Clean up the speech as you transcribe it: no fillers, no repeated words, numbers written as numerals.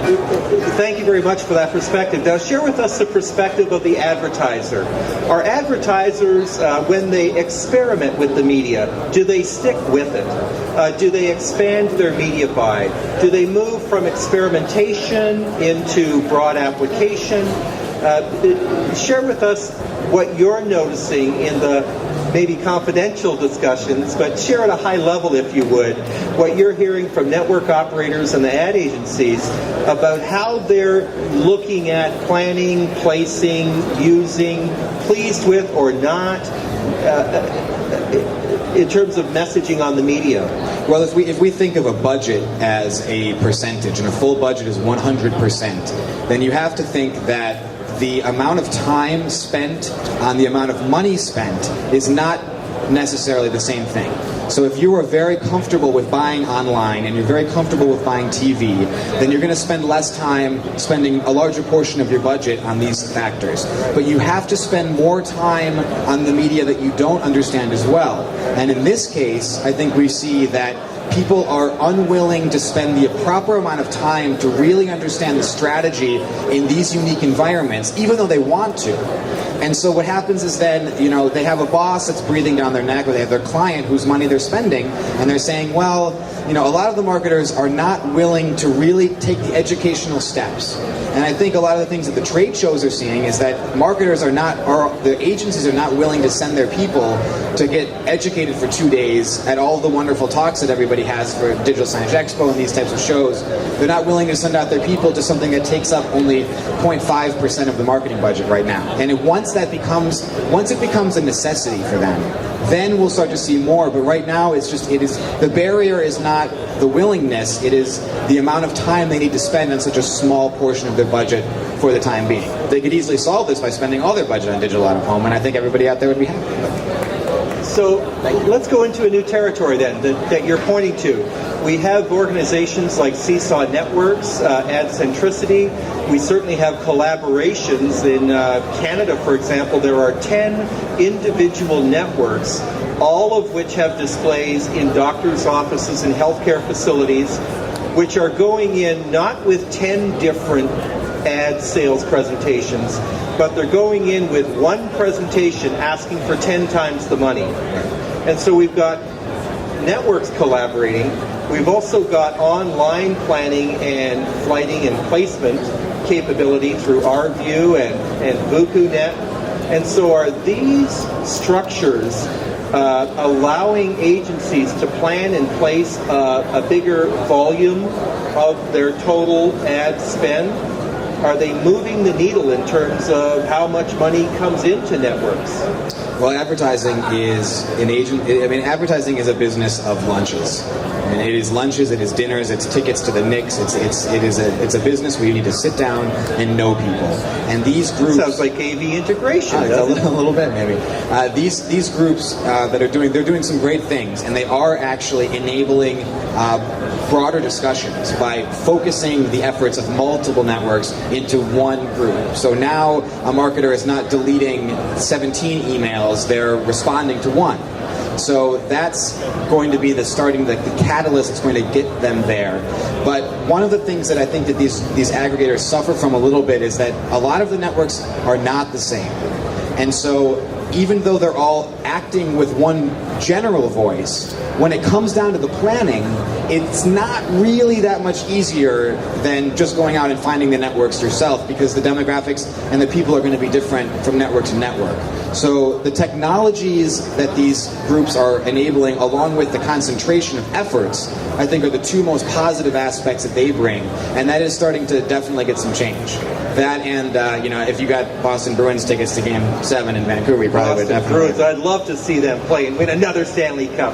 Thank you very much for that perspective. Now, share with us the perspective of the advertiser. Are advertisers, when they experiment with the media, do they stick with it? Do they expand their media buy? Do they move from experimentation into broad application? Share with us what you're noticing in the maybe confidential discussions, but share at a high level, if you would, what you're hearing from network operators and the ad agencies about how they're looking at planning, placing, using, pleased with or not, in terms of messaging on the media. Well, if we think of a budget as a percentage, and a full budget is 100%, then you have to think that the amount of time spent on the amount of money spent is not necessarily the same thing. So if you are very comfortable with buying online and you're very comfortable with buying TV, then you're going to spend less time spending a larger portion of your budget on these factors. But you have to spend more time on the media that you don't understand as well. And in this case, I think we see that people are unwilling to spend the proper amount of time to really understand the strategy in these unique environments, even though they want to. And so what happens is then, they have a boss that's breathing down their neck, or they have their client whose money they're spending, and they're saying, well, a lot of the marketers are not willing to really take the educational steps. And I think a lot of the things that the trade shows are seeing is that marketers are not, or the agencies are not willing to send their people to get educated for 2 days at all the wonderful talks that everybody has for Digital Signage Expo and these types of shows. They're not willing to send out their people to something that takes up only 0.5% of the marketing budget right now. And once it becomes a necessity for them, then we'll start to see more. But right now, the barrier is not the willingness, it is the amount of time they need to spend on such a small portion of their budget for the time being. They could easily solve this by spending all their budget on digital out of home, and I think everybody out there would be happy. So let's go into a new territory then that you're pointing to. We have organizations like Seesaw Networks, Ad Centricity. We certainly have collaborations. In Canada, for example, there are 10 individual networks, all of which have displays in doctors' offices and healthcare facilities, which are going in not with 10 different ad sales presentations, but they're going in with one presentation asking for 10 times the money. And so we've got networks collaborating. We've also got online planning and flighting and placement capability through RView and VukuNet. And so are these structures allowing agencies to plan and place a bigger volume of their total ad spend? Are they moving the needle in terms of how much money comes into networks? Well, advertising is advertising is a business of lunches. And it is lunches, it is dinners, it's tickets to the Knicks. It's a business where you need to sit down and know people. And these groups sounds like AV integration. A little bit maybe. These groups they're doing some great things, and they are actually enabling broader discussions by focusing the efforts of multiple networks into one group. So now a marketer is not deleting 17 emails, they're responding to one. So that's going to be the catalyst that's going to get them there. But one of the things that I think that these aggregators suffer from a little bit is that a lot of the networks are not the same. And so even though they're all acting with one general voice, when it comes down to the planning, it's not really that much easier than just going out and finding the networks yourself, because the demographics and the people are going to be different from network to network. So the technologies that these groups are enabling, along with the concentration of efforts, I think are the two most positive aspects that they bring, and that is starting to definitely get some change. That and, if you got Boston Bruins tickets to Game 7 in Vancouver, you probably would definitely. Bruins, I'd love to see them play and win another Stanley Cup.